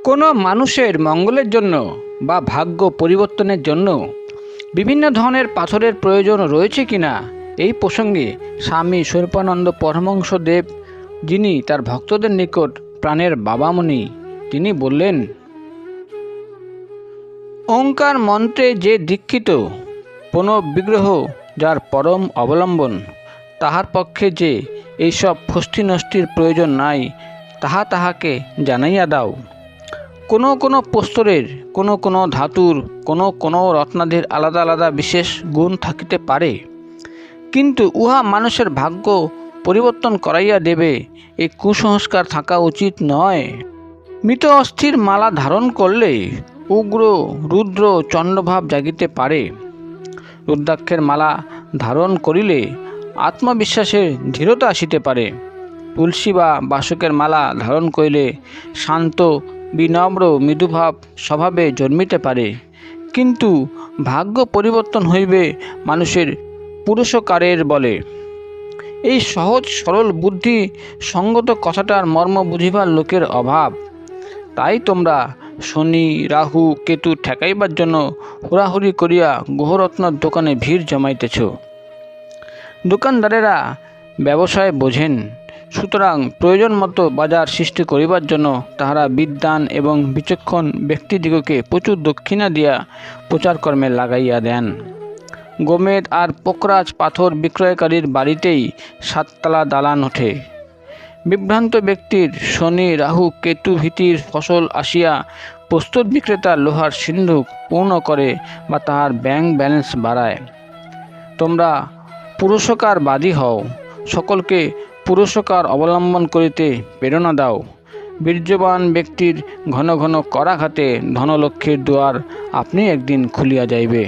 কোনো মানুষের মঙ্গলের জন্য বা ভাগ্য পরিবর্তনের জন্য বিভিন্ন ধরনের পাথরের প্রয়োজন রয়েছে কিনা এই প্রসঙ্গে স্বামী স্বরূপানন্দ পরমহংস দেব, যিনি তার ভক্তদের নিকট প্রাণের বাবামণি, তিনি বললেন, ওঙ্কার মন্ত্রে যে দীক্ষিত প্রণব বিগ্রহ যার পরম অবলম্বন, তাহার পক্ষে যে এইসব ফষ্টি নষ্টির প্রয়োজন নাই, তাহাকে জানাইয়া দাও। কোনো কোনো প্রস্তরের কোনো কোনো ধাতুর কোনো কোনো রত্নাদির আলাদা আলাদা বিশেষ গুণ থাকিতে পারে, কিন্তু উহা মানুষের ভাগ্য পরিবর্তন করাইয়া দেবে, এই কুসংস্কার থাকা উচিত নয়। মৃত অস্থির মালা ধারণ করলে উগ্র রুদ্র চণ্ডভাব জাগিতে পারে। রুদ্রাক্ষের মালা ধারণ করিলে আত্মবিশ্বাসের দৃঢ়তা আসিতে পারে। তুলসী বা বাসকের মালা ধারণ করিলে শান্ত বিনম্র মৃদুভাব স্বভাবে জন্মিতে পারে, কিন্তু ভাগ্য পরিবর্তন হইবে মানুষের পুরুষকারের বলে। এই সহজ সরল বুদ্ধি সঙ্গত কথাটার মর্ম বুঝিবার লোকের অভাব। তাই তোমরা শনি রাহু কেতু ঠেকাইবার জন্য হুড়াহুড়ি করিয়া গ্রহরত্নর দোকানে ভিড় জমাইতেছ। দোকানদারেরা ব্যবসায় বোঝেন, সুতরাং প্রয়োজন মতো বাজার সৃষ্টি করিবার জন্য তাহারা বিদ্বান এবং বিচক্ষণ ব্যক্তিদিগকে প্রচুর দক্ষিণা দিয়া প্রচারকর্মে লাগাইয়া দেন। গোমেদ আর পোকরাজ পাথর বিক্রয়কারীর বাড়িতেই 7 তলা দালান ওঠে। বিভ্রান্ত ব্যক্তির শনি রাহু কেতু ভীতির ফসল আসিয়া প্রস্তুত বিক্রেতার লোহার সিন্ধুক পূর্ণ করে বা তাহার ব্যাংক ব্যালেন্স বাড়ায়। তোমরা পুরুষকারবাদী হও, সকলকে পুরুষকার অবলম্বন করিতে প্রেরণা দাও। বীর্যবান ব্যক্তির ঘন ঘন করাঘাতে ধনলক্ষ্মীর দুয়ার আপনি একদিন খুলিয়া যাইবে।